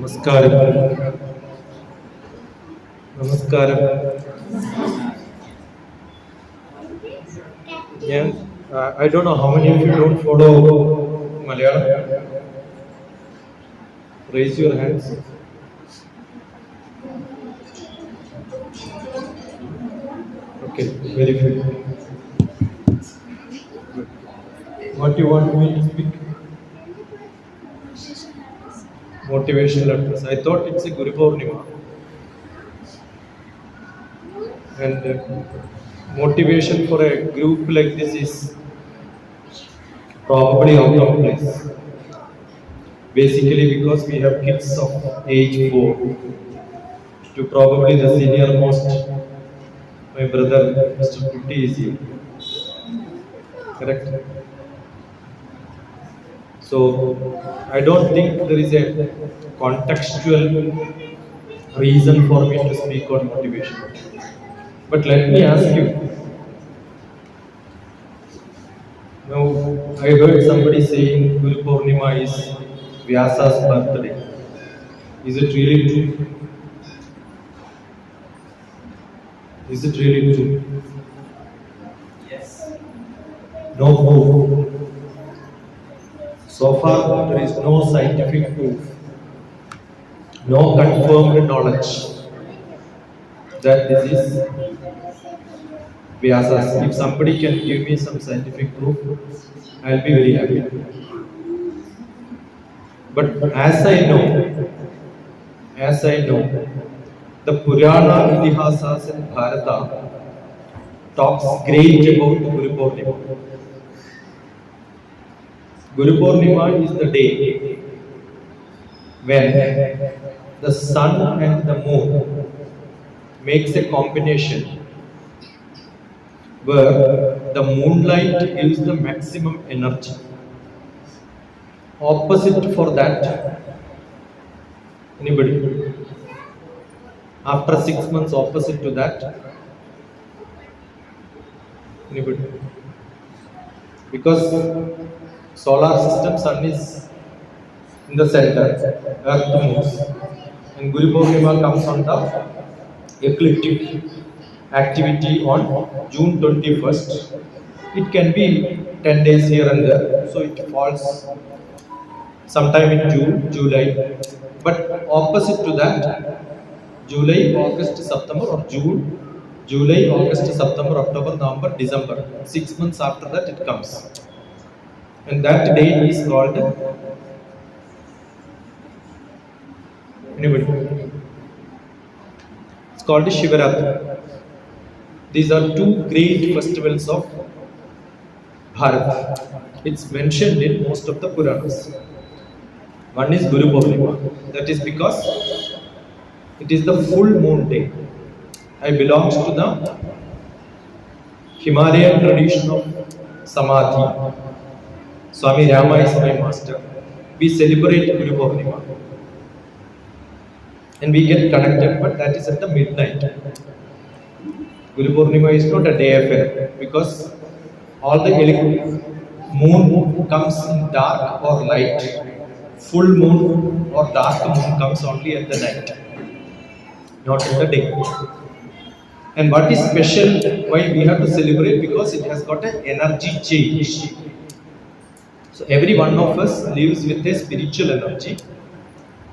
Namaskaram. Namaskaram. Yeah, I don't know how many of you don't follow Malayalam. Raise your hands. Okay, very good. What do you want me to speak? Motivational address. I thought it's a Guru Poornima. And motivation for a group like this is probably out of place. Basically because we have kids of age 4 to probably the senior most, my brother Mr. Putti is here. Correct? So I don't think there is a contextual reason for me to speak on motivation. But let me ask you. Now, I heard somebody saying Guru Poornima is Vyasa's birthday. Is it really true? Is it really true? Yes. No proof. So far, there is no scientific proof, no confirmed knowledge that this is Vyasa's. If somebody can give me some scientific proof, I'll be very happy. But as I know, the Purana Itihasas in Bharata talks great about Guru Poornima. Guru Poornima is the day when the sun and the moon makes a combination where the moonlight gives the maximum energy. Opposite for that, anybody? After 6 months, opposite to that, anybody? Because solar system, sun is in the center, earth moves, and Guru Poornima comes on the ecliptic activity on June 21st. It can be 10 days here and there, so it falls sometime in June, July. But opposite to that, July, August, September, or June, July, August, September, October, November, December. 6 months after that it comes. And that day is called, anybody? It's called Shivaratri. These are two great festivals of Bharat. It's mentioned in most of the Puranas. One is Guru Poornima. That is because it is the full moon day. I belong to the Himalayan tradition of Samadhi. Swami Rama is my master. We celebrate Guru Poornima. And we get connected, but that is at the midnight. Guru Poornima is not a day affair because all the moon comes in dark or light. Full moon or dark moon comes only at the night, not in the day. And what is special, why we have to celebrate? Because it has got an energy change. So every one of us lives with a spiritual energy.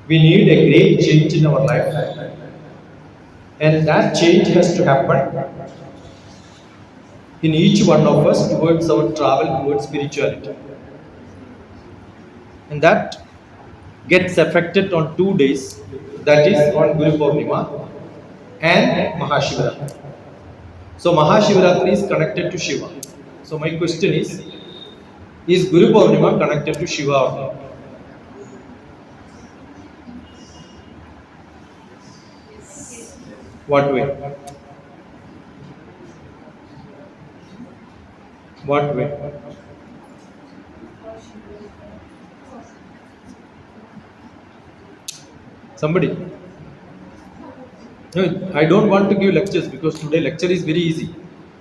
We need a great change in our life. And that change has to happen in each one of us towards our travel towards spirituality. And that gets affected on 2 days, that is on Guru Poornima and Mahashivaratri. So Mahashivaratri is connected to Shiva. So my question is Guru Poornima connected to Shiva or not? What way? What way? Somebody? No, I don't want to give lectures because today lecture is very easy.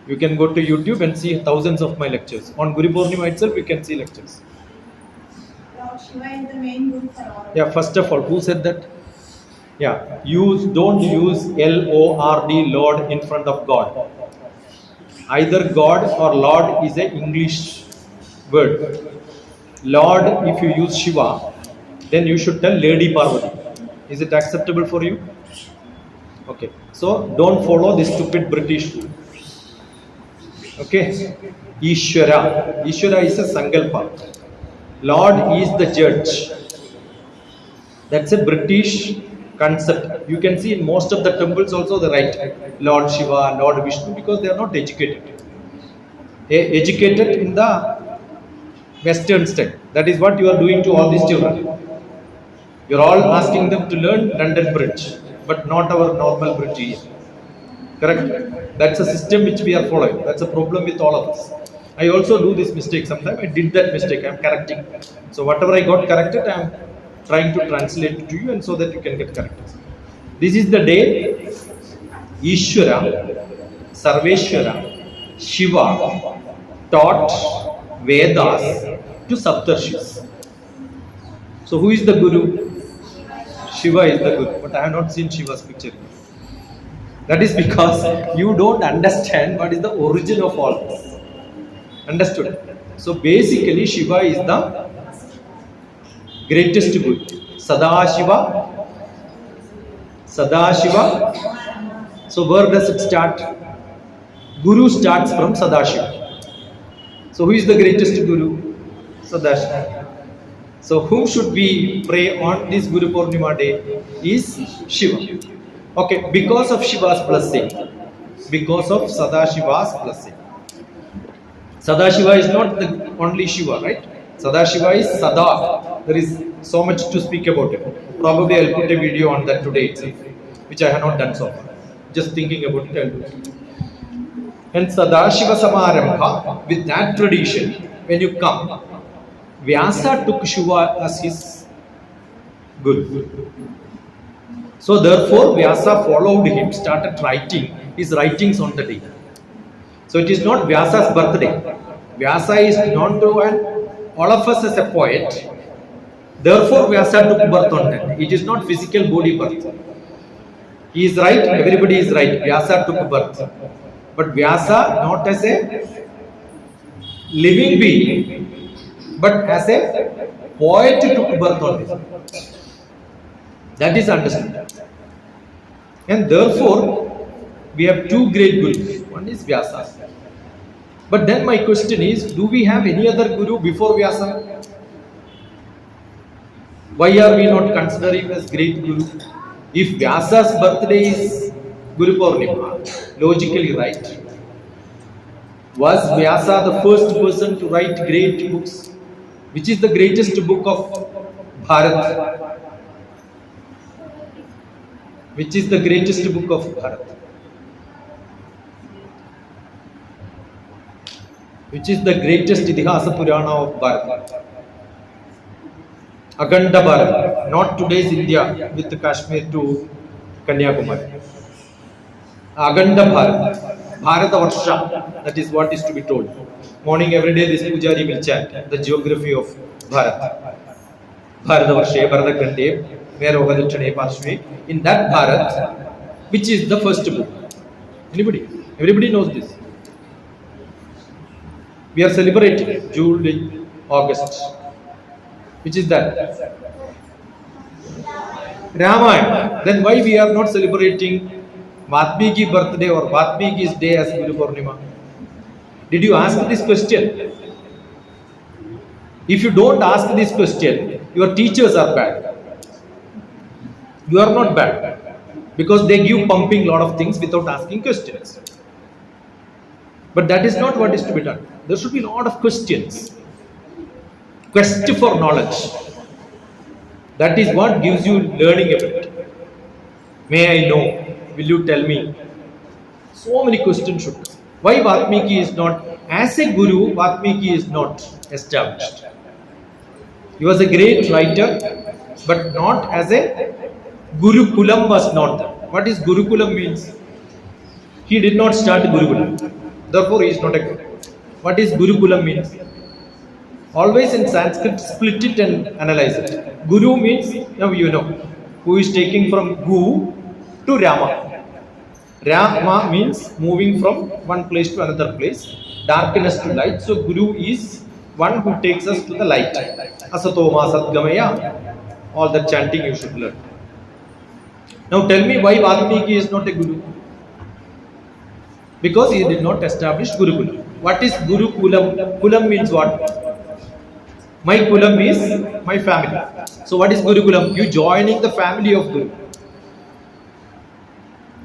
You can go to YouTube and see thousands of my lectures. On Guru Poornima itself, you can see lectures. Shiva is the main guru for all. Yeah, first of all, who said that? Yeah, don't use Lord, Lord in front of God. Either God or Lord is an English word. Lord, if you use Shiva, then you should tell Lady Parvati. Is it acceptable for you? Okay, so don't follow this stupid British rule. Okay, Eshwara is a Sankalpa. Lord is the judge. That's a British concept. You can see in most of the temples also they write Lord Shiva, Lord Vishnu, because they are not educated. Educated in the Western style. That is what you are doing to all these children. You are all asking them to learn London Bridge, but not our normal bridge here. Correct? That's a system which we are following. That's a problem with all of us. I also do this mistake sometimes. I did that mistake. I am correcting. So whatever I got corrected, I am trying to translate it to you, and so that you can get corrected. This is the day Eshwara, Sarveshwara, Shiva taught Vedas to Saptarshis. So who is the Guru? Shiva is the Guru, but I have not seen Shiva's picture. That is because you don't understand what is the origin of all this. Understood? So basically Shiva is the greatest Guru. Sadashiva. So where does it start? Guru starts from Sadashiva. So who is the greatest Guru? Sadashiva. So whom should we pray on this Guru Poornima day is Shiva. Okay, because of Shiva's blessing, because of Sadashiva's blessing. Sadashiva is not the only Shiva, right? Sadashiva is Sada. There is so much to speak about it. Probably I'll put a video on that today itself, which I have not done so far. Just thinking about it, I'll do it. And Sadashiva Samarambha, with that tradition, when you come, Vyasa took Shiva as his Guru. So therefore Vyasa followed him, started writing his writings on the day. So it is not Vyasa's birthday. Vyasa is known to all of us as a poet. Therefore Vyasa took birth on that. It is not physical body birth. He is right, everybody is right. Vyasa took birth. But Vyasa not as a living being, but as a poet took birth on this. That is understood. And therefore, we have two great Gurus. One is Vyasa. But then my question is, do we have any other Guru before Vyasa? Why are we not considering as great Guru? If Vyasa's birthday is Guru Poornima, logically right. Was Vyasa the first person to write great books? Which is the greatest book of Bharat? Which is the greatest book of Bharat? Which is the greatest Idihasa Purana of Bharat? Aganda Bharat, not today's India with Kashmir to Kanyakumari. Aganda Bharat, Bharata Varsha, that is what is to be told. Morning every day this Pujari will chant the geography of Bharat. Bharata Varsha, Bharata Grande, in that Bharat, which is the first book? Anybody? Everybody knows this. We are celebrating July, August. Which is that? Ramayana. Then why we are not celebrating Vatmiki birthday or Vatmiki's day as Guru Poornima? Did you ask this question? If you don't ask this question, your teachers are bad. You are not bad, because they give pumping lot of things without asking questions. But that is not what is to be done. There should be a lot of questions. Quest for knowledge. That is what gives you learning ability. May I know? Will you tell me? So many questions should come. Why Vatmiki is not, as a Guru, Vatmiki is not established. He was a great writer, but not as a Gurukulam was not there. What is Gurukulam means? He did not start Gurukulam. Therefore, he is not a Guru. What is Gurukulam means? Always in Sanskrit, split it and analyze it. Guru means, now you know, who is taking from Gu to Rama. Rama means moving from one place to another place, darkness to light. So Guru is one who takes us to the light. Asatoma Satgamaya, all that chanting you should learn. Now tell me why Valmiki is not a Guru? Because he did not establish Gurukulam. What is Gurukulam? Kulam means what? My Kulam is my family. So what is Gurukulam? You joining the family of Guru.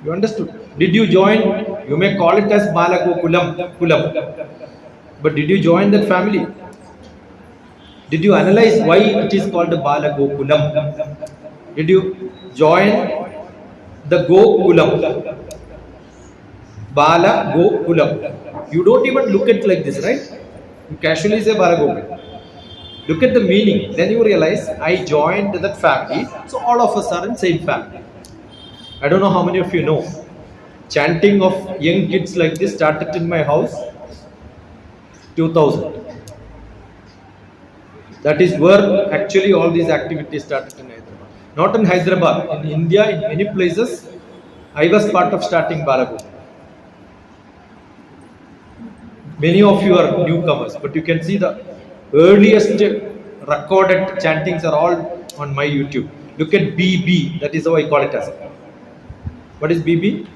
You understood? Did you join? You may call it as Balagokulam, Kulam. But did you join that family? Did you analyze why it is called Balagokulam? Did you join the Gokulam? Bala Gokulam. You don't even look at like this, right? You casually say Bala Gokulam. Look at the meaning. Then you realize I joined that family. So all of us are in same family. I don't know how many of you know. Chanting of young kids like this started in my house 2000. That is where actually all these activities started in Hyderabad. Not in Hyderabad. In India, in many places, I was part of starting Balago. Many of you are newcomers, but you can see the earliest recorded chantings are all on my YouTube. Look at BB, that is how I call it as. What is BB?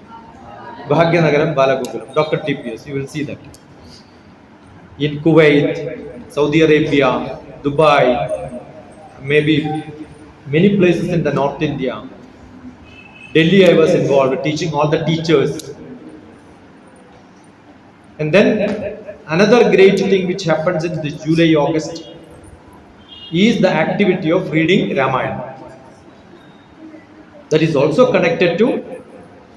Bhagyanagaram Balagokulam, DrTPS, you will see that. In Kuwait, Saudi Arabia, Dubai, maybe many places in the North India. Delhi I was involved, teaching all the teachers. And then another great thing which happens in this July, August is the activity of reading Ramayana. That is also connected to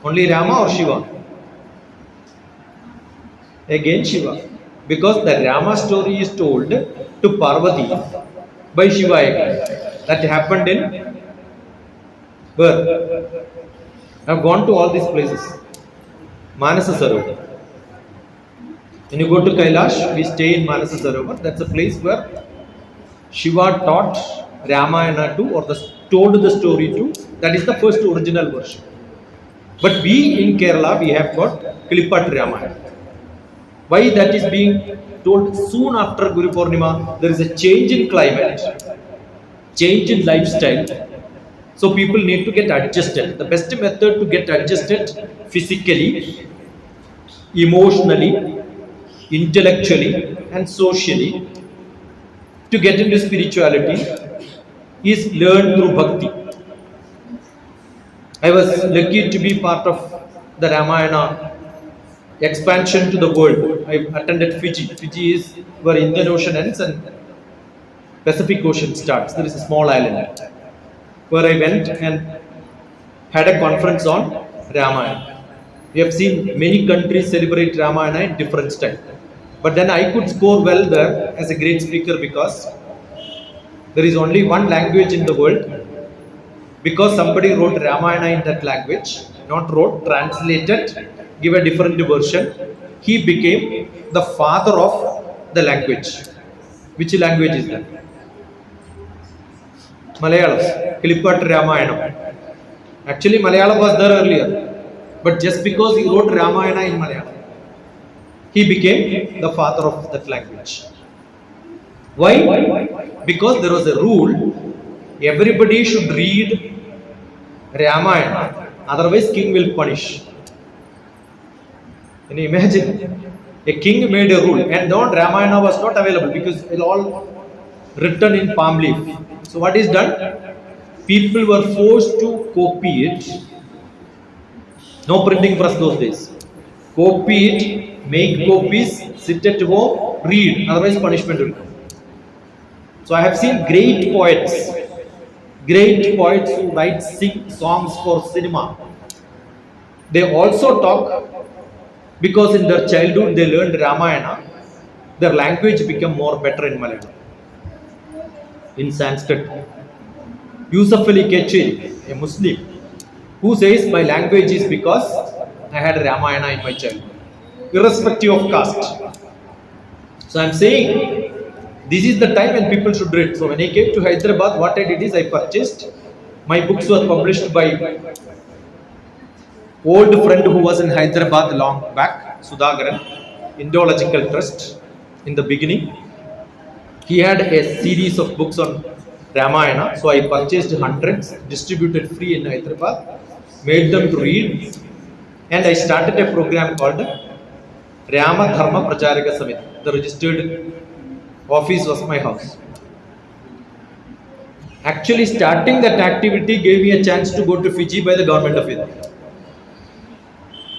only Rama or Shiva? Again Shiva. Because the Rama story is told to Parvati by Shiva again. That happened in where? I have gone to all these places. Manasa Sarovar. When you go to Kailash, we stay in Manasa Sarovar. That's a place where Shiva taught Ramayana to, or told the story to. That is the first original version. But we in Kerala, we have got Kilipat Ramayana. Why that is being told soon after Guru Poornima? There is a change in climate, change in lifestyle. So people need to get adjusted. The best method to get adjusted physically, emotionally, intellectually and socially to get into spirituality is learned through bhakti. I was lucky to be part of the Ramayana expansion to the world. I attended Fiji. Fiji is where Indian Ocean ends and Pacific Ocean starts. There is a small island where I went and had a conference on Ramayana. We have seen many countries celebrate Ramayana in different styles. But then I could score well there as a great speaker because there is only one language in the world. Because somebody wrote Ramayana in that language, not wrote, translated, give a different version, he became the father of the language. Which language is that? Malayalam, Kilipat Ramayana. Actually, Malayalam was there earlier, but just because he wrote Ramayana in Malayalam, he became the father of that language. Why? Because there was a rule, everybody should read Ramayana, otherwise king will punish. Can you imagine? A king made a rule, and then Ramayana was not available because it all written in palm leaf. So what is done? People were forced to copy it. No printing press those days. Copy it, make copies, sit at home, read, otherwise punishment will come. So I have seen great poets who sing songs for cinema. They also talk because in their childhood they learned Ramayana, their language became more better in Malayalam, in Sanskrit. Yusuf Ali Kechiri, a Muslim, who says my language is because I had Ramayana in my childhood, irrespective of caste. So I am saying this is the time when people should read. So when I came to Hyderabad, what I did is I purchased My books were published by old friend who was in Hyderabad long back, Sudhagaran, Indological Trust. In the beginning, he had a series of books on Ramayana, so I purchased hundreds, distributed free in Hyderabad, made them to read, and I started a program called Rama Dharma Pracharaka Samiti. The registered office was my house. Actually, starting that activity gave me a chance to go to Fiji by the government of India.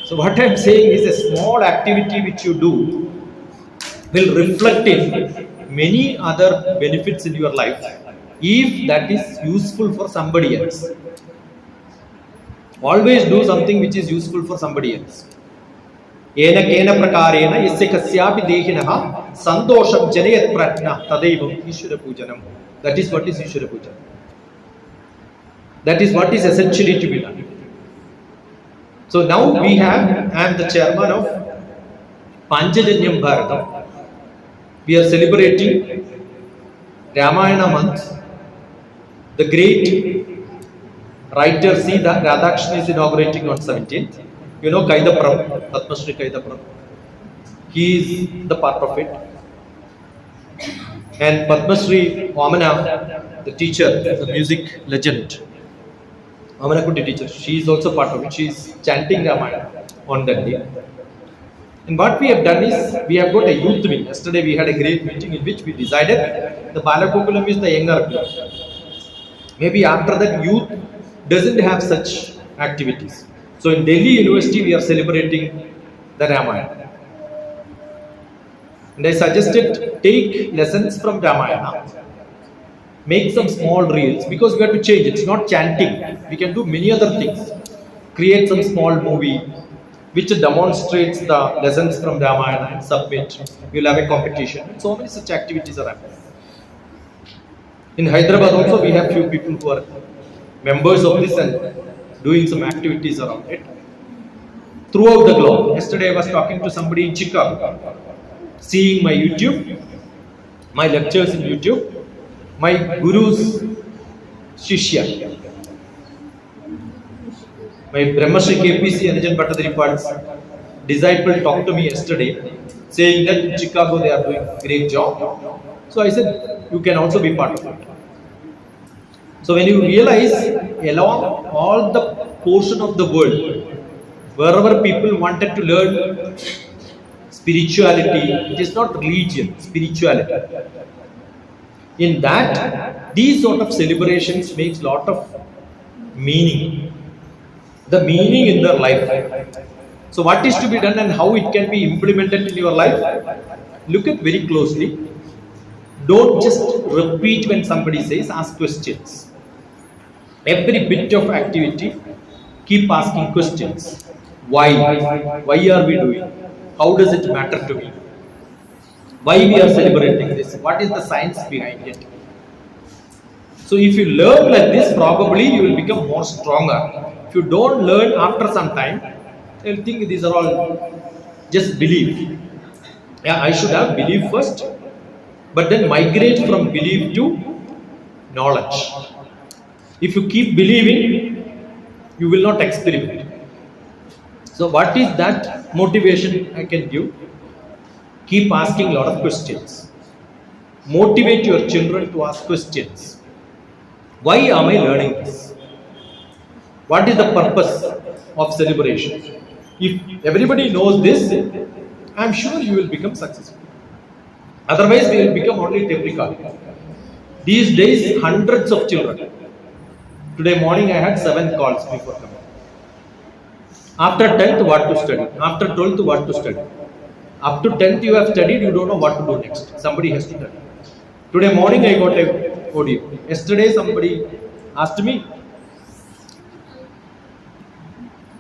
So what I am saying is a small activity which you do will reflect in many other benefits in your life if that is useful for somebody else. Always do something which is useful for somebody else. Ena kena prakarena yasya kasyapi dehinah santosham janayat pratna tadaivam Eshwara pujanam. That is what is Eshwara puja. That is what is essentially to be done. So now I am the chairman of Panchajanyam Bharatam. We are celebrating Ramayana month. The great writer C. Radhakrishnan is inaugurating on 17th. You know Kaidapram, Padma Shri Kaidapram. He is the part of it. And Padma Shri Vamana, the teacher, the music legend, Vamana Kuti teacher, she is also part of it. She is chanting Ramayana on that day. And what we have done is, we have got a youth wing. Yesterday we had a great meeting in which we decided the Gurukulam is the younger people. Maybe after that youth doesn't have such activities. So in Delhi University we are celebrating the Ramayana. And I suggested take lessons from Ramayana, make some small reels, because we have to change. It's not chanting. We can do many other things. Create some small movie which demonstrates the lessons from Ramayana and submit. We'll have a competition. So many such activities are happening. In Hyderabad also we have few people who are members of this and doing some activities around it. Throughout the globe. Yesterday I was talking to somebody in Chicago, seeing my YouTube, my lectures in YouTube, my Guru's Shishya, my Brahmashri KPC Anajan Bhattadaripad's disciple talked to me yesterday, saying that in Chicago they are doing a great job. So I said, you can also be part of it. So when you realize along all the portion of the world, wherever people wanted to learn spirituality, it is not religion, spirituality. In that, these sort of celebrations makes lot of meaning. The meaning in their life. So what is to be done and how it can be implemented in your life? Look at very closely. Don't just repeat when somebody says, ask questions. Every bit of activity, keep asking questions. Why? Why are we doing? How does it matter to me? Why we are celebrating this? What is the science behind it? So if you learn like this, probably you will become more stronger. If you don't learn after some time, you'll think these are all just belief. Yeah, I should have belief first, but then migrate from belief to knowledge. If you keep believing, you will not experiment. So what is that motivation I can give? Keep asking a lot of questions. Motivate your children to ask questions. Why am I learning this? What is the purpose of celebration? If everybody knows this, I am sure you will become successful. Otherwise, we will become only tape recorder. These days, hundreds of children. Today morning, I had 7 calls before coming. After 10th, what to study? After 12th, what to study? Up to 10th, you have studied, you don't know what to do next. Somebody has to study. Today morning, I got a audio. Yesterday, somebody asked me,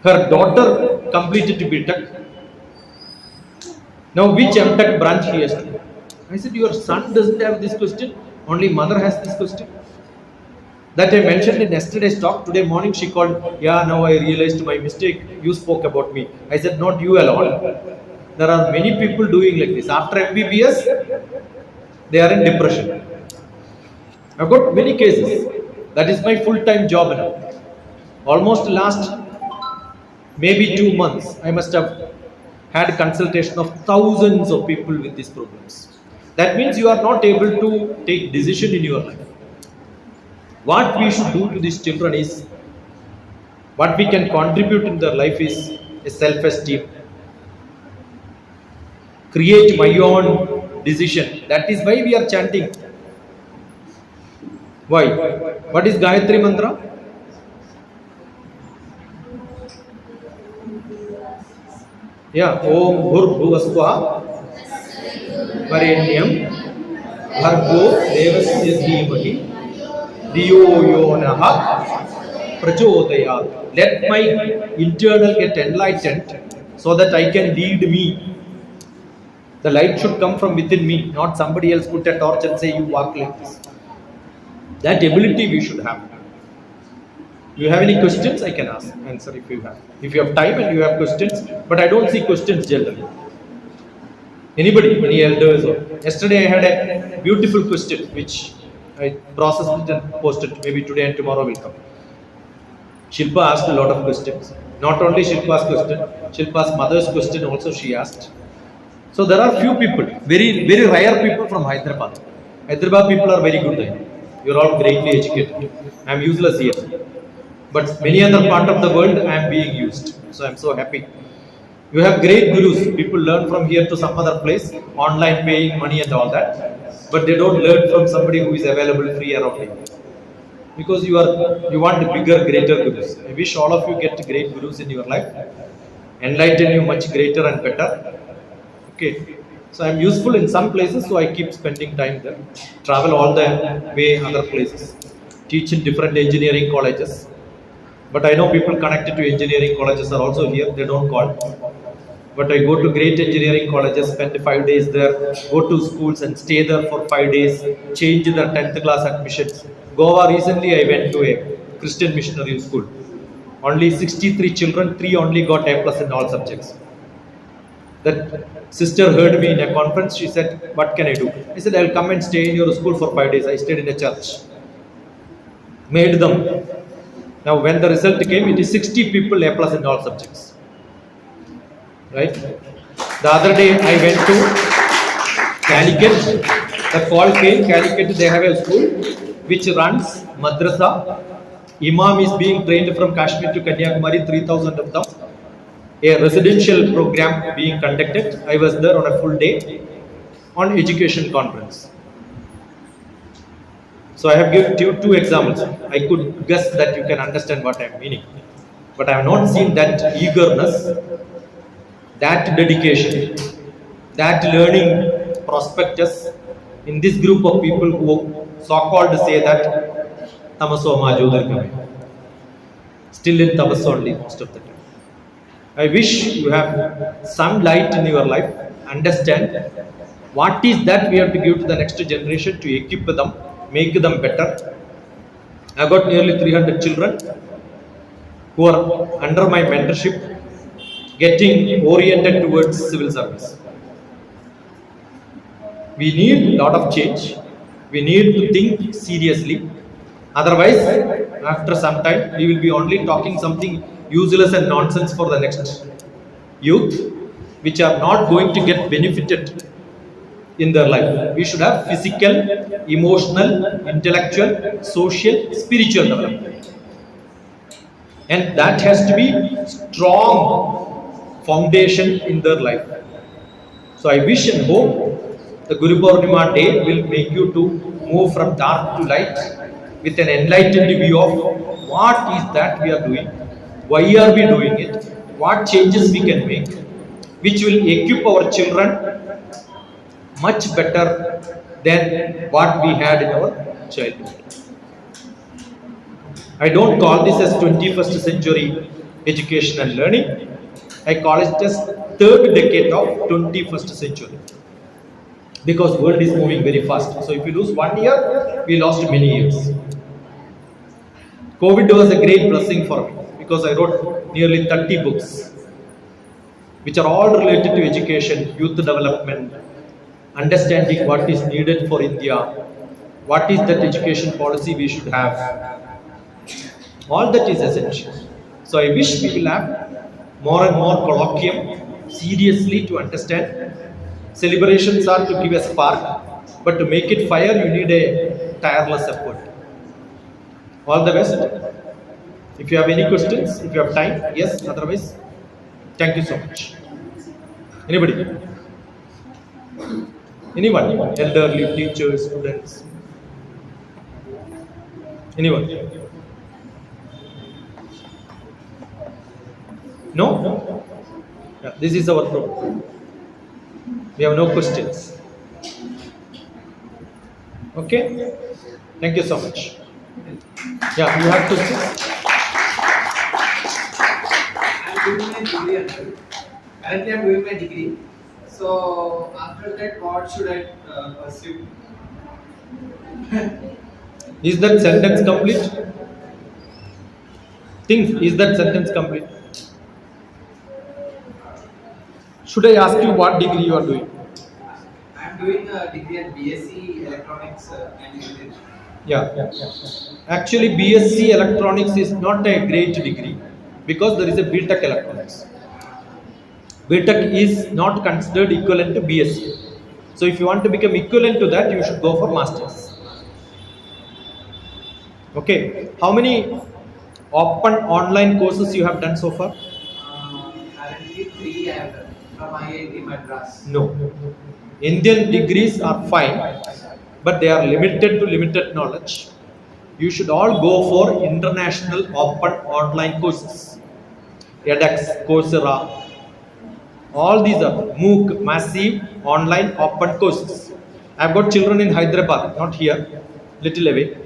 her daughter completed B.Tech. Now, which M.Tech branch he has to do? I said, your son doesn't have this question, only mother has this question. That I mentioned in yesterday's talk. Today morning she called, yeah, now I realized my mistake. You spoke about me. I said, not you alone. There are many people doing like this. After MBBS, they are in depression. I've got many cases. That is my full-time job now. Almost last maybe 2 months, I must have had consultation of thousands of people with these problems. That means you are not able to take decision in your life. What we should do to these children is, what we can contribute in their life is a self-esteem. Create my own decision. That is why we are chanting. Why? What is Gayatri Mantra? Yeah, Om Bhurvasva Varenyam Bhargo Devasya Dhimahi Diyo Yonaha Prachodayat. Let my internal get enlightened so that I can lead me. The light should come from within me, not somebody else put a torch and say you walk like this. That ability we should have. You have any questions? I can answer if you have. If you have time and you have questions, but I don't see questions generally. Anybody, any elders? Yesterday I had a beautiful question which I processed it and posted. Maybe today and tomorrow will come. Shilpa asked a lot of questions. Not only Shilpa's question, Shilpa's mother's question also she asked. So there are few people, very rare people from Hyderabad. Hyderabad people are very good. You are all greatly educated. I am useless here. But many other part of the world I am being used. So I am so happy. You have great gurus. People learn from here to some other place, online paying money and all that. But they don't learn from somebody who is available free around here. Because you want bigger, greater gurus. I wish all of you get great gurus in your life. Enlighten you much greater and better. Okay. So I am useful in some places, so I keep spending time there. Travel all the way other places. Teach in different engineering colleges. But I know people connected to engineering colleges are also here. They don't call. But I go to great engineering colleges, spend 5 days there, go to schools and stay there for 5 days, change their 10th class admissions. Goa recently I went to a Christian missionary school. Only 63 children, 3 only got A+ in all subjects. That sister heard me in a conference. She said, what can I do? I said, I'll come and stay in your school for 5 days. I stayed in a church. Made them. Now when the result came, it is 60 people A+ in all subjects. Right? The other day I went to Calicut. The call came, Calicut they have a school which runs madrasa. Imam is being trained from Kashmir to Kanyakumari, 3,000 of them. A residential program being conducted. I was there on a full day on education conference. So I have given you 2 examples. I could guess that you can understand what I am meaning. But I have not seen that eagerness, that dedication, that learning prospectus in this group of people who so-called say that Tamaso ma Jyotirgamaya. Still in tamas only most of the time. I wish you have some light in your life, understand what is that we have to give to the next generation to equip them, make them better. I got nearly 300 children who are under my mentorship, getting oriented towards civil service. We need a lot of change. We need to think seriously. Otherwise, after some time, we will be only talking something useless and nonsense for the next youth, which are not going to get benefited in their life. We should have physical, emotional, intellectual, social, spiritual development. And that has to be strong foundation in their life. So I wish and hope the Guru Poornima day will make you to move from dark to light with an enlightened view of what is that we are doing, why are we doing it, what changes we can make, which will equip our children much better than what we had in our childhood. I don't call this as 21st century education and learning. I call it as third decade of 21st century. Because world is moving very fast. So if you lose 1 year, we lost many years. COVID was a great blessing for me because I wrote nearly 30 books, which are all related to education, youth development, understanding what is needed for India, what is that education policy we should have. All that is essential. So I wish we will have more and more colloquium seriously to understand. Celebrations are to give a spark, but to make it fire, you need a tireless effort. All the best. If you have any questions, if you have time, yes, otherwise, thank you so much. Anybody? Anyone? Elderly, teachers, students? Anyone? No? Yeah, this is our problem. We have no questions. Okay? Thank you so much. Yeah, you have questions? I'm doing my degree uncle. Currently, I'm doing my degree. So after that, what should I pursue? Is that sentence complete? Think, is that sentence complete? Should I ask you what degree you are doing? I'm doing a degree at BSc Electronics and Engineering. Yeah. Actually, BSc Electronics is not a great degree because there is a BTech Electronics. BTech is not considered equivalent to BSc. So if you want to become equivalent to that, you should go for Masters. Okay. How many open online courses you have done so far? Currently, 3 I have done from IIT Madras. No. Indian degrees are fine, but they are limited to limited knowledge. You should all go for international open online courses. edX, Coursera, all these are MOOC, massive online open courses. I've got children in Hyderabad, not here, little away.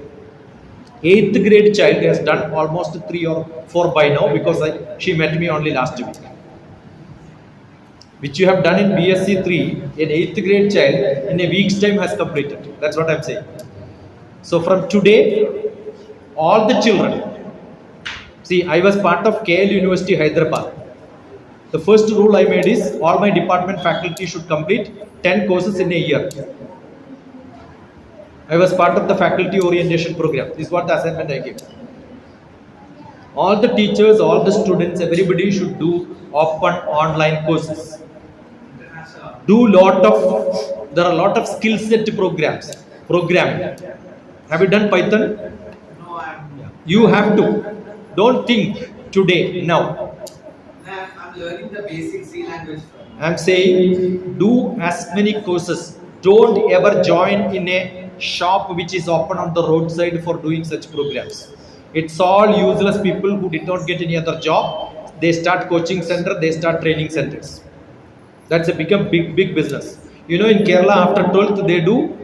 8th grade child has done almost 3 or 4 by now because she met me only last week. Which you have done in BSc 3, an 8th grade child in a week's time has completed. That's what I'm saying. So from today, all the children, see, I was part of KL University Hyderabad. The first rule I made is all my department faculty should complete 10 courses in a year. I was part of the faculty orientation program. This is what the assignment I gave. All the teachers, all the students, everybody should do open online courses. There are a lot of skill set programs. Programming. Have you done Python? No, I'm. You have to. Don't think today, now. I'm learning the basic C language. I'm saying do as many courses. Don't ever join in a shop which is open on the roadside for doing such programs. It's all useless people who did not get any other job. They start coaching center, they start training centers. That's a big business. You know, in Kerala, after 12th, they do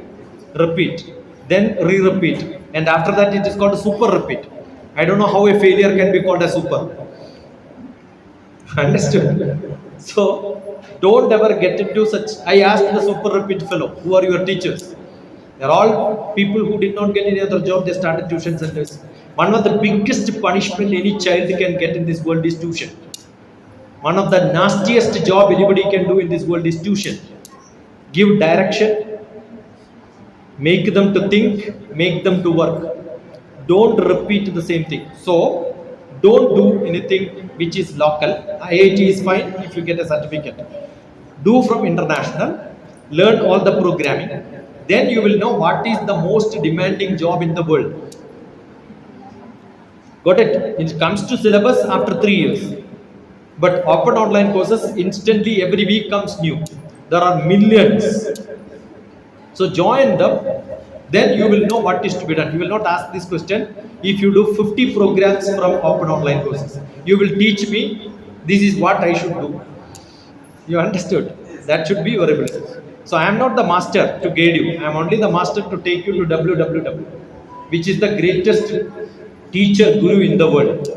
repeat, then re-repeat. And after that, it is called super repeat. I don't know how a failure can be called a super. Understood? So, don't ever get into such. I asked the super repeat fellow, who are your teachers? They're all people who did not get any other job, they started tuition centers. One of the biggest punishment any child can get in this world is tuition. One of the nastiest job anybody can do in this world is tuition. Give direction, make them to think, make them to work. Don't repeat the same thing. So, don't do anything which is local. IIT is fine if you get a certificate. Do from international, learn all the programming. Then you will know what is the most demanding job in the world. Got it? It comes to syllabus after 3 years. But open online courses, instantly every week comes new. There are millions. So join them, then you will know what is to be done. You will not ask this question if you do 50 programs from open online courses. You will teach me, this is what I should do. You understood? That should be your ability. So I am not the master to guide you. I am only the master to take you to www, which is the greatest teacher guru in the world.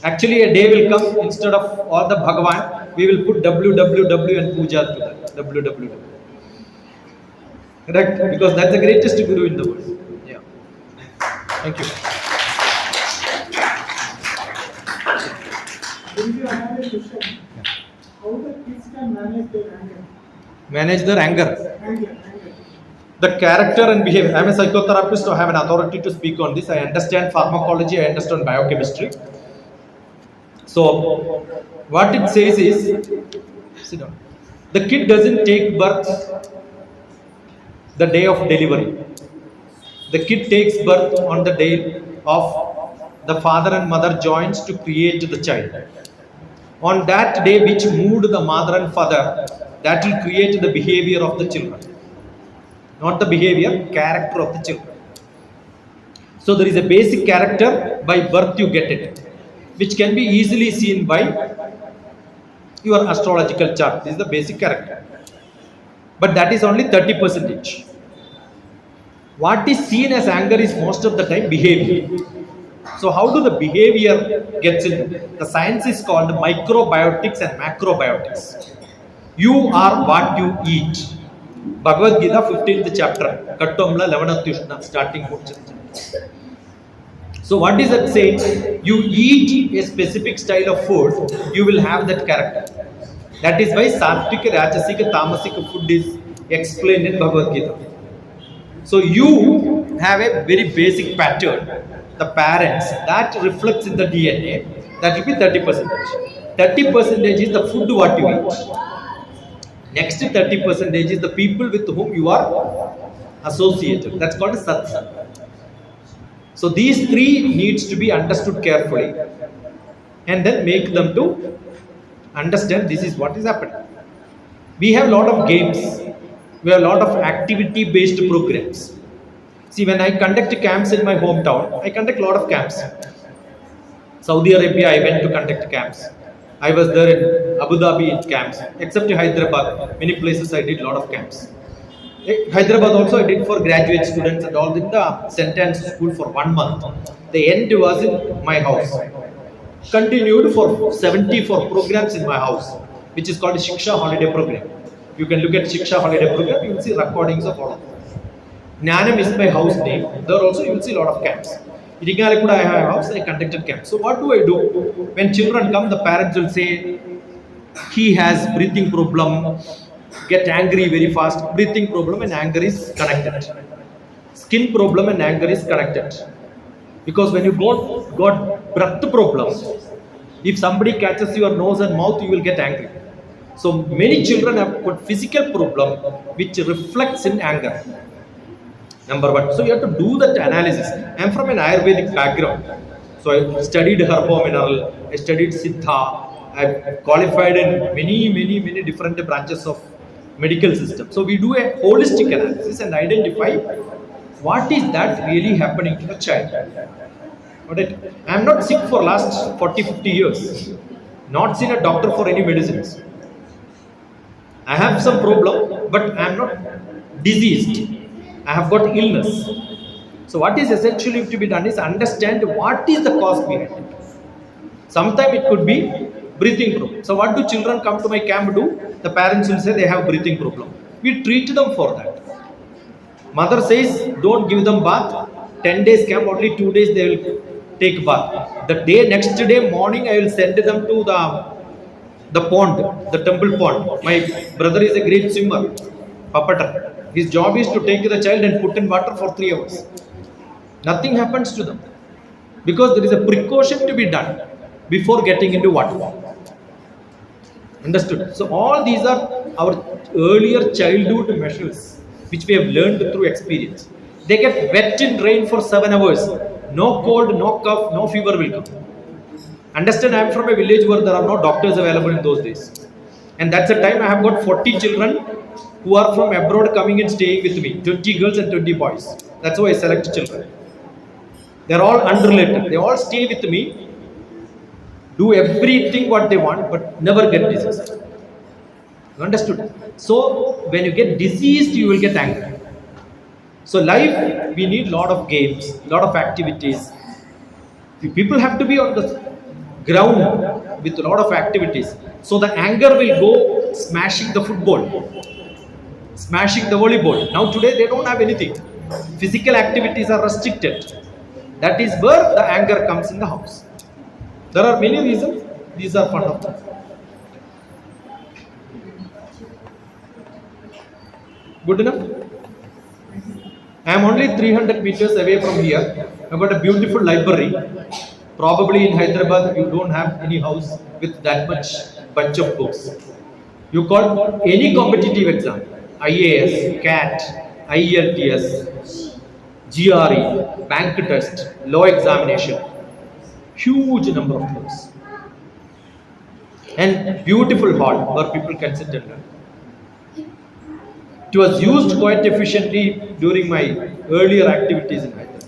Actually, a day will come, instead of all the Bhagavan, we will put www and puja to that. www. Correct? Because that's the greatest guru in the world. Yeah. Thank you. Then you have a question. How the kids can manage their anger? Manage their anger. Anger. The character and behavior. I am a psychotherapist, so I have an authority to speak on this. I understand pharmacology, I understand biochemistry. So, what it says is, sit down. The kid doesn't take birth the day of delivery. The kid takes birth on the day of the father and mother joins to create the child. On that day, which moved the mother and father, that will create the behavior of the children. Not the behavior, character of the children. So there is a basic character, by birth you get it, which can be easily seen by your astrological chart. This is the basic character. But that is only 30%. What is seen as anger is most of the time behavior. So how do the behavior gets in? The science is called microbiotics and macrobiotics. You are what you eat. Bhagavad Gita 15th chapter, Kattomla 11th Tushna, starting. So what is that saying? You eat a specific style of food, you will have that character. That is why Sattvika, Rajasika, Tamasika food is explained in Bhagavad Gita. So you have a very basic pattern. The parents, that reflects in the DNA, that will be 30%. 30% is the food what you eat. Next 30% is the people with whom you are associated. That's called satsang. So these three needs to be understood carefully and then make them to understand this is what is happening. We have a lot of games. We have a lot of activity based programs. See, when I conduct camps in my hometown, I conduct a lot of camps. Saudi Arabia, I went to conduct camps. I was there in Abu Dhabi in camps, except Hyderabad. Many places I did a lot of camps. Hyderabad also I did for graduate students and all in the sentence school for 1 month. The end was in my house. Continued for 74 programs in my house, which is called Shiksha Holiday Program. You can look at Shiksha Holiday Program, you will see recordings of all of them. Jnanam is my house name. There also you will see a lot of camps. Iringalikuda I have a house, I conducted camps. So what do I do? When children come, the parents will say, he has breathing problem, get angry very fast. Breathing problem and anger is connected. Skin problem and anger is connected. Because when you got breath problem, if somebody catches your nose and mouth, you will get angry. So many children have got physical problem which reflects in anger. Number one. So you have to do that analysis. I am from an Ayurvedic background. So I studied herbomineral, I studied Siddha, I qualified in many different branches of medical system. So we do a holistic analysis and identify what is that really happening to the child. I am not sick for last 40-50 years. Not seen a doctor for any medicines. I have some problem, but I am not diseased. I have got illness. So what is essentially to be done is understand what is the cause behind it. Sometimes it could be breathing problem. So what do children come to my camp do? The parents will say they have breathing problem. We treat them for that. Mother says don't give them bath. 10 days camp, only 2 days they will take bath. The next day morning I will send them to the pond, the temple pond. My brother is a great swimmer, Papata. His job is to take the child and put in water for 3 hours. Nothing happens to them. Because there is a precaution to be done before getting into water. Understood? So all these are our earlier childhood measures which we have learned through experience. They get wet in rain for 7 hours. No cold, no cough, no fever will come. Understand, I am from a village where there are no doctors available in those days. And that's the time I have got 40 children who are from abroad coming and staying with me. 20 girls and 20 boys. That's why I select children. They are all unrelated. They all stay with me, do everything what they want, but never get disease. You understood? So when you get diseased, you will get angry. So life, we need lot of games, lot of activities. People have to be on the ground with a lot of activities. So the anger will go smashing the football, smashing the volleyball. Now today they don't have anything. Physical activities are restricted. That is where the anger comes in the house. There are many reasons. These are part of them. Good enough? I am only 300 meters away from here. I've got a beautiful library. Probably in Hyderabad, you don't have any house with that much bunch of books. You call any competitive exam, IAS, CAT, IELTS, GRE, bank test, law examination, huge number of books. And beautiful hall where people can sit and learn. It was used quite efficiently during my earlier activities in Hyderabad.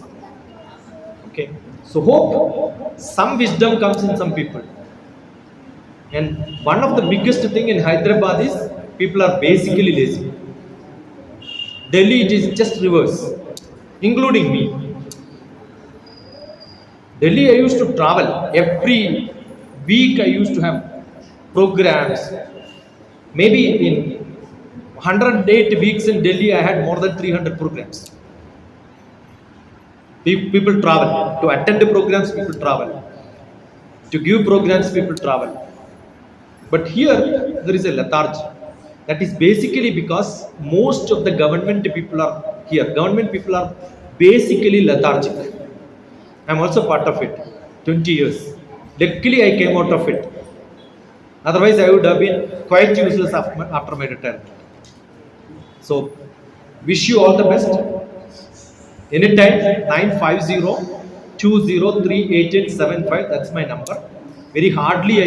Okay, so hope some wisdom comes in some people. And one of the biggest thing in Hyderabad is people are basically lazy. Delhi it is just reverse, including me. Delhi I used to travel every week. I used to have programs. Maybe in 108 weeks in Delhi, I had more than 300 programs. People travel. To attend the programs, people travel. To give programs, people travel. But here, there is a lethargy. That is basically because most of the government people are here. Government people are basically lethargic. I am also part of it. 20 years. Luckily, I came out of it. Otherwise, I would have been quite useless after my retirement. So, wish you all the best. Anytime, 950-203875, that's my number. Very rarely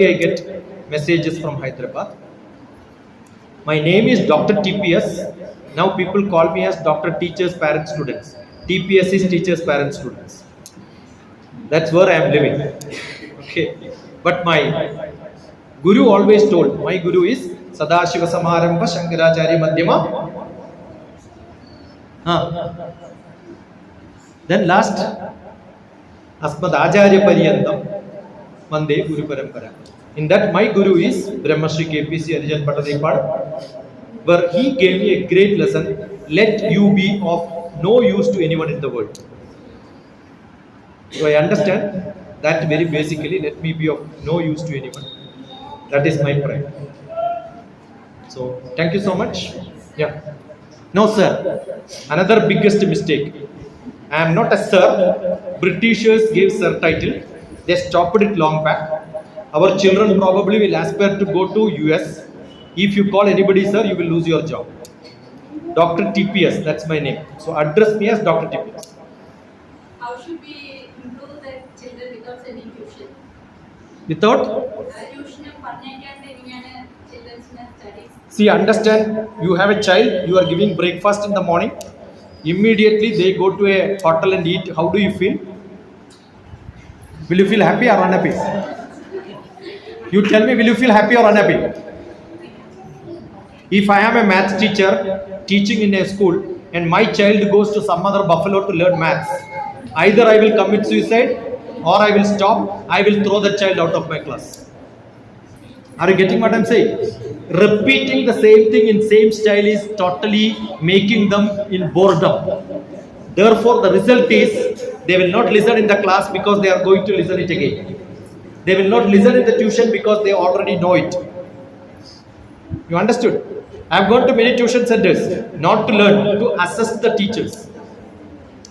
I get messages from Hyderabad. My name is DrTPS. Now people call me as Dr. Teachers, Parents, Students. TPS is Teachers, Parents, Students. That's where I am living. Okay. But my Guru always told, my Guru is Sadashiva Samarambha Shankaracharya Madhyama. Then last, Asmad Acharya Paryantam Vande Guru Parampara. In that, my Guru is Brahmashri KPC Arijan Patadipad, where he gave me a great lesson. Let you be of no use to anyone in the world. So I understand that very basically, let me be of no use to anyone. That is my pride. So thank you so much. Yeah. No, sir. Another biggest mistake. I am not a sir. Britishers gave sir title. They stopped it long back. Our children probably will aspire to go to US. If you call anybody sir, you will lose your job. Dr. TPS, that's my name. So address me as Dr. TPS. How should we improve the children without sending tuition? Without? Tuition and children's studies. See, understand, you have a child, you are giving breakfast in the morning. Immediately they go to a hotel and eat. How do you feel? Will you feel happy or unhappy? You tell me, will you feel happy or unhappy? If I am a maths teacher teaching in a school and my child goes to some other buffalo to learn maths, either I will commit suicide or I will stop, I will throw the child out of my class. Are you getting what I am saying? Repeating the same thing in same style is totally making them in boredom. Therefore, the result is they will not listen in the class because they are going to listen it again. They will not listen in the tuition because they already know it. You understood? I have gone to many tuition centers, not to learn, to assess the teachers.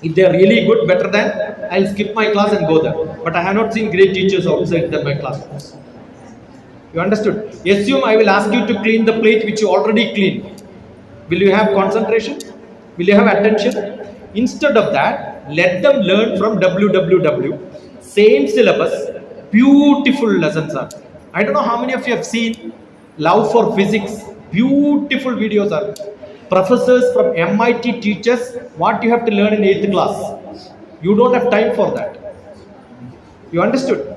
If they are really good, better than, I will skip my class and go there. But I have not seen great teachers outside my classrooms. You understood? Assume I will ask you to clean the plate which you already cleaned. Will you have concentration? Will you have attention? Instead of that, let them learn from www. Same syllabus, beautiful lessons are. I don't know how many of you have seen Love for Physics. Beautiful videos are. Professors from MIT teaches what you have to learn in 8th class. You don't have time for that. You understood?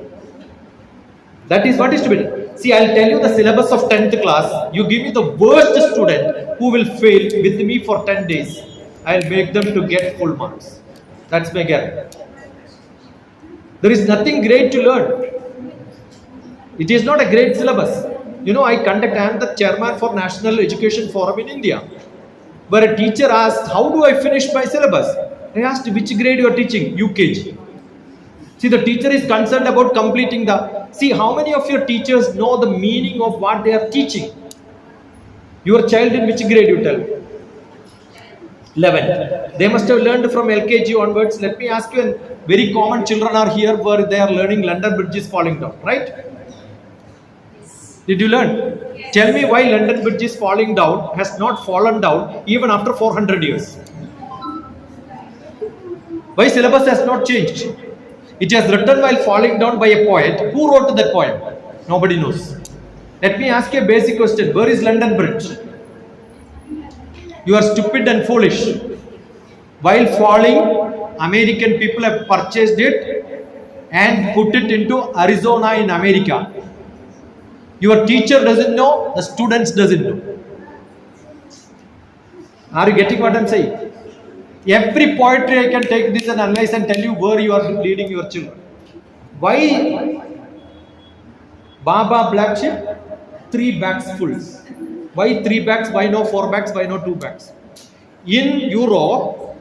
That is what is to be done. See, I'll tell you the syllabus of 10th class. You give me the worst student who will fail with me for 10 days. I'll make them to get full marks. That's my guarantee. There is nothing great to learn. It is not a great syllabus. You know, I am the chairman for National Education Forum in India, where a teacher asked, how do I finish my syllabus? I asked, which grade you are teaching? UKG. See, the teacher is concerned about completing the... See, how many of your teachers know the meaning of what they are teaching? Your child in which grade, you tell? 11. They must have learned from LKG onwards. Let me ask you, and very common children are here where they are learning London Bridge is falling down, right? Did you learn? Yes. Tell me why London Bridge is falling down, has not fallen down even after 400 years. Why syllabus has not changed? It has written while falling down by a poet. Who wrote that poem? Nobody knows. Let me ask you a basic question. Where is London Bridge? You are stupid and foolish. While falling, American people have purchased it and put it into Arizona in America. Your teacher doesn't know, the students doesn't know. Are you getting what I'm saying? Every poetry I can take this and analyze and tell you where you are leading your children. Why Baba black sheep? 3 bags full. Why 3 bags? Why no 4 bags? Why no 2 bags? In Europe,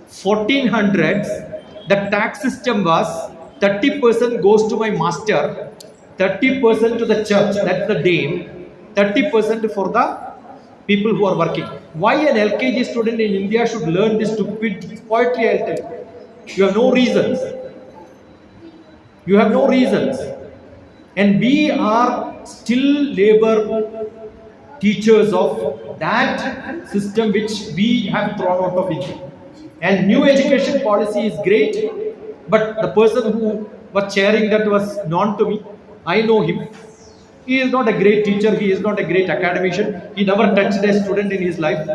1400s, the tax system was 30% goes to my master, 30% to the church, that's the dame, 30% for the people who are working. Why an LKG student in India should learn this stupid poetry? I'll tell you. You have no reasons. You have no reasons. And we are still labor teachers of that system which we have thrown out of India. And new education policy is great, but the person who was chairing that was known to me. I know him. He is not a great teacher, he is not a great academician, he never touched a student in his life.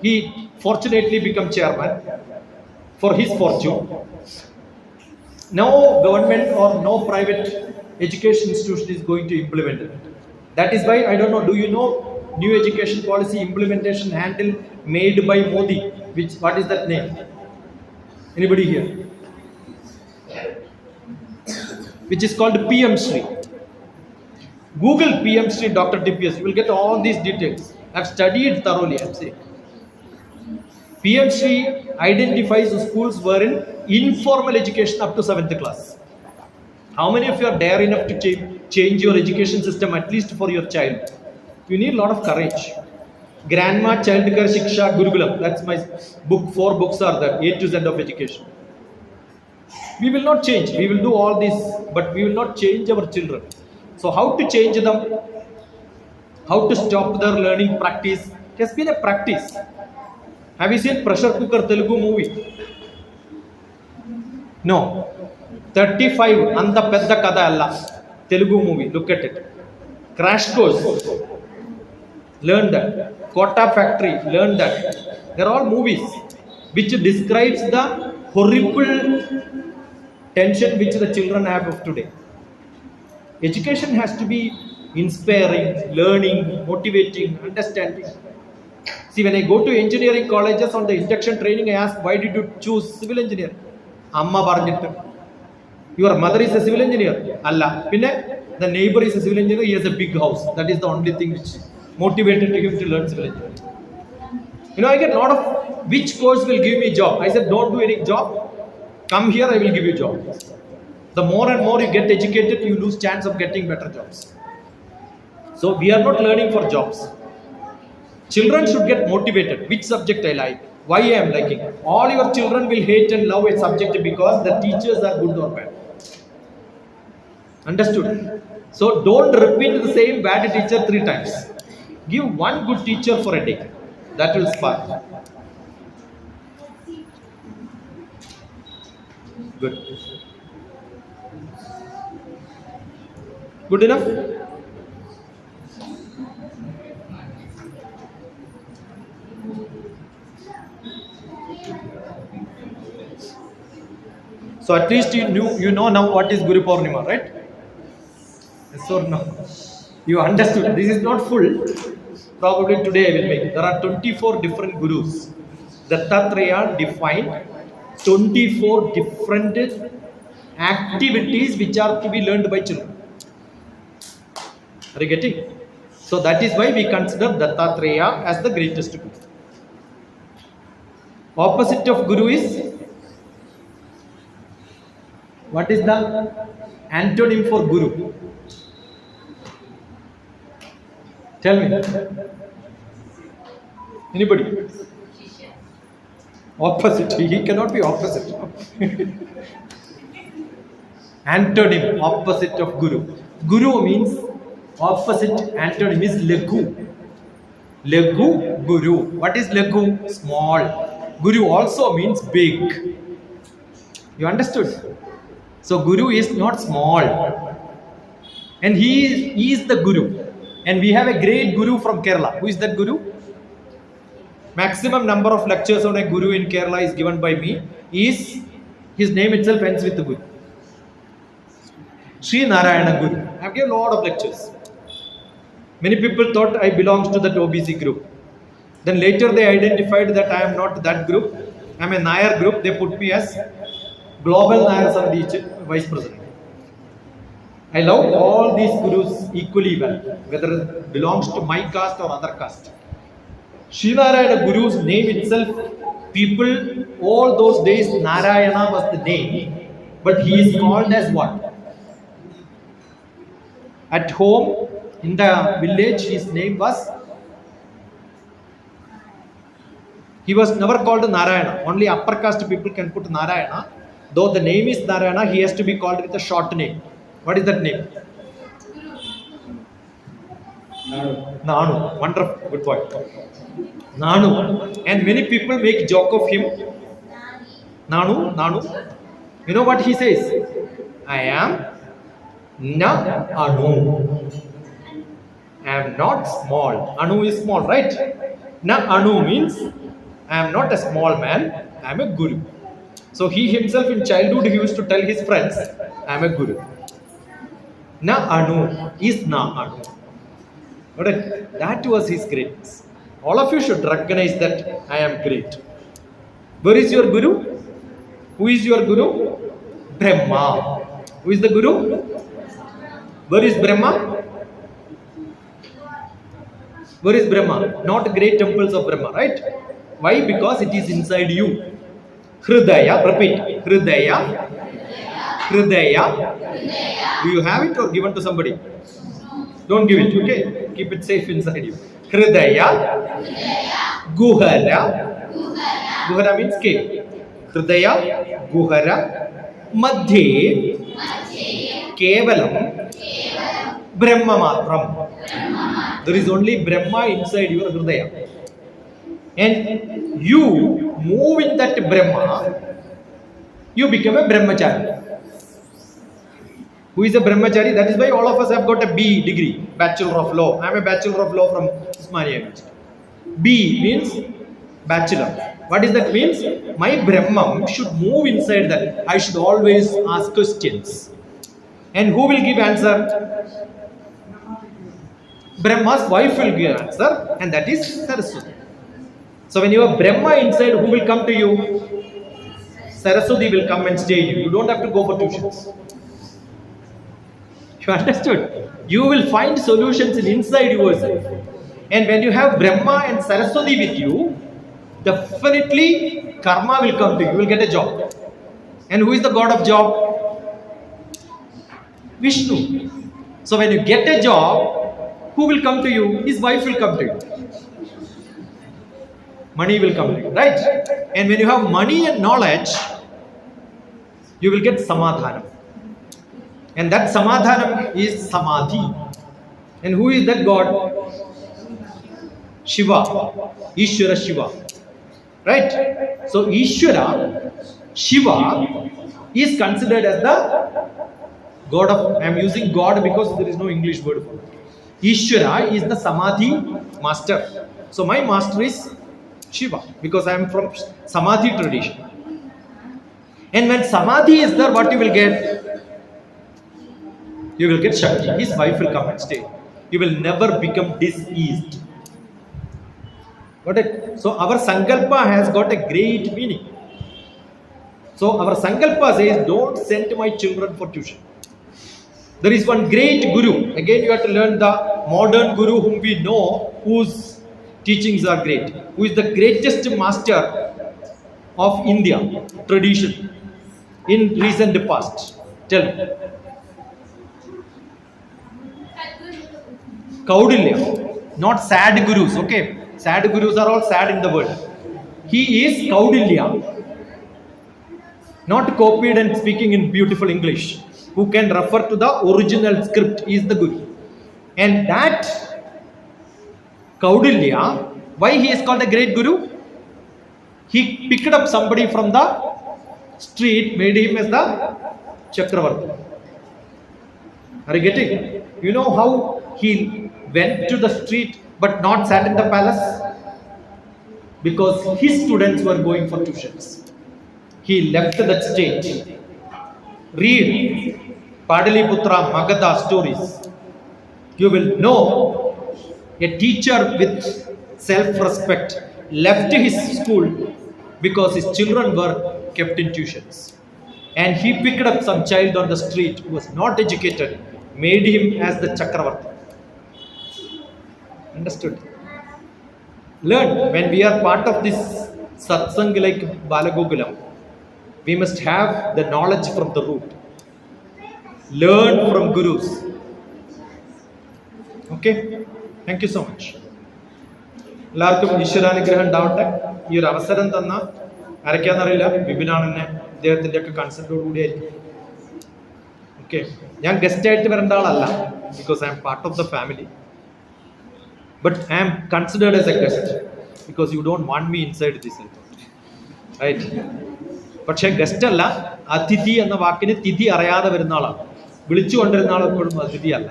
He fortunately became chairman for his fortune. No government or no private education institution is going to implement it. That is why, I don't know, do you know new education policy implementation handle made by Modi? What is that name? Anybody here? Which is called PM Shri. Google PM Shri DrTPS, you will get all these details. I have studied thoroughly, I am saying. PM Shri identifies schools wherein informal education up to 7th class. How many of you are dare enough to change your education system at least for your child? You need a lot of courage. Grandma Child Care Shiksha Gurukulam, that's my book. 4 books are there, A to Z of education. We will not change. We will do all this, but we will not change our children. So how to change them? How to stop their learning practice? It has been a practice. Have you seen Pressure Cooker Telugu movie? No. 35 Anta Pedda Kada Alla Telugu movie. Look at it. Crash Course. Learn that. Kota Factory. Learn that. They are all movies which describes the horrible tension which the children have of today. Education has to be inspiring, learning, motivating, understanding. See, when I go to engineering colleges on the induction training, I ask, why did you choose civil engineering? Amma Barnittu. Your mother is a civil engineer. Allah. Pinne, the neighbor is a civil engineer, he has a big house. That is the only thing which motivated him to learn civil engineering. You know, I get a lot of, which course will give me job? I said, don't do any job. Come here, I will give you job. The more and more you get educated, you lose chance of getting better jobs. So we are not learning for jobs. Children should get motivated. Which subject I like? Why I am liking? All your children will hate and love a subject because the teachers are good or bad. Understood? So don't repeat the same bad teacher 3 times. Give one good teacher for a day. That will spark. Good. Good enough? So at least you know now what is Guru Poornima, right? Yes or no? You understood. This is not full. Probably today I will make. There are 24 different gurus. Dattatreya defined 24 different activities which are to be learned by children. Are you getting? So that is why we consider Dattatreya as the greatest guru. Opposite of guru is, what is the antonym for guru? Tell me. Anybody? Opposite. He cannot be opposite. Antonym, opposite of Guru. Guru means opposite, antonym is Laghu. Laghu, Guru. What is Laghu? Small. Guru also means big. You understood? So Guru is not small. And he is the Guru. And we have a great Guru from Kerala. Who is that Guru? Maximum number of lectures on a Guru in Kerala is given by me. His name itself ends with the Guru. Sri Narayana Guru. I have given a lot of lectures. Many people thought I belonged to that OBC group. Then later they identified that I am not that group. I am a Nair group. They put me as Global Nair Samadi Vice President. I love all these gurus equally well, whether it belongs to my caste or other caste. Sri Narayana Guru's name itself, people, all those days Narayana was the name, but he is called as what? At home, in the village, his name was, he was never called Narayana. Only upper caste people can put Narayana. Though the name is Narayana, he has to be called with a short name. What is that name? Nanu. Wonderful. Good point. Nanu. And many people make joke of him. Nanu. You know what he says? I am Na Anu. I am not small. Anu is small, right? Na Anu means I am not a small man. I am a Guru. So he himself in childhood he used to tell his friends, I am a Guru. Na Anu is Na Anu. But that was his greatness. All of you should recognize that I am great. Where is your Guru? Who is your Guru? Brahma. Who is the Guru? Where is Brahma? Where is Brahma? Not great temples of Brahma, right? Why? Because it is inside you. Hridaya, repeat. Hridaya. Do you have it or given to somebody? Don't give it, okay? Keep it safe inside you. Hridaya. Guhara. Guhara means cave. Hridaya. Guhara. Madhye. Kevalam. Brahma matram. There is only Brahma inside your Hridaya. And you move in that Brahma, you become a Brahmachari. Who is a Brahmachari? That is why all of us have got a B degree, Bachelor of Law. I am a Bachelor of Law from Usmania University. B means Bachelor. What does that mean? My Brahman should move inside that. I should always ask questions. And who will give answer? Brahma's wife will give answer, and that is Saraswati. So when you have Brahma inside, who will come to you? Saraswati will come and stay in you. You don't have to go for tuitions. You understood? You will find solutions inside yourself. And when you have Brahma and Saraswati with you, definitely karma will come to you. You will get a job. And who is the god of job? Vishnu. So when you get a job, who will come to you? His wife will come to you. Money will come to you, right? And when you have money and knowledge, you will get samadhanam. And that samadhanam is samadhi. And who is that God? Shiva. Eshwara Shiva. Right? So Eshwara, Shiva is considered as the God of, I am using God because there is no English word for it. Eshwara is the samadhi master. So my master is Shiva because I am from samadhi tradition. And when samadhi is there, what you will get? You will get Shakti. His wife will come and stay. You will never become diseased. Got it? So our Sankalpa has got a great meaning. So our Sankalpa says, don't send my children for tuition. There is one great Guru. Again, you have to learn the modern Guru whom we know, whose teachings are great. Who is the greatest master of India tradition in recent past? Tell me. Kaudilya. Not sad gurus, okay? Sad gurus are all sad in the world. He is Kaudilya, not copied and speaking in beautiful English, who can refer to the original script. Is the Guru. And that Kaudilya, why he is called a great Guru? He picked up somebody from the street, made him as the Chakravarti. Are you getting? You know how he went to the street but not sat in the palace? Because his students were going for tuitions. He left that state. Read Padaliputra Magadha stories. You will know a teacher with self-respect left his school because his children were kept in tuitions. And he picked up some child on the street who was not educated, made him as the Chakravarti. Understood? Learn. When we are part of this satsang like Gurukulam, we must have the knowledge from the root. Learn from gurus. Okay? Thank you so much. എല്ലാവർക്കും ഈശ്വരാനുഗ്രഹം ഉണ്ടാവട്ടെ. ഈ ഒരു അവസരം തന്ന ആരൊക്കെയാണെന്നറിയില്ല, ബിബിനാണെന്നെ അദ്ദേഹത്തിൻ്റെ ഒക്കെ കൺസെപ്റ്റോട് കൂടിയായിരിക്കും. Okay, ഞാൻ ഗസ്റ്റ് ആയിട്ട് വരേണ്ട ആളല്ല, because I M part of the family. But I am considered as a guest because you don't want me inside this, right? പക്ഷേ ഗസ്റ്റ് അല്ല, അതിഥി എന്ന വാക്കിന് തിഥി അറിയാതെ വരുന്ന ആളാണ്. വിളിച്ചു കൊണ്ടിരുന്ന ആൾ എപ്പോഴും അതിഥി അല്ല.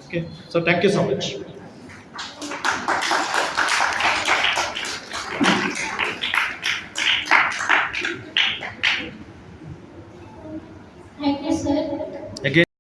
Okay, so thank you so much.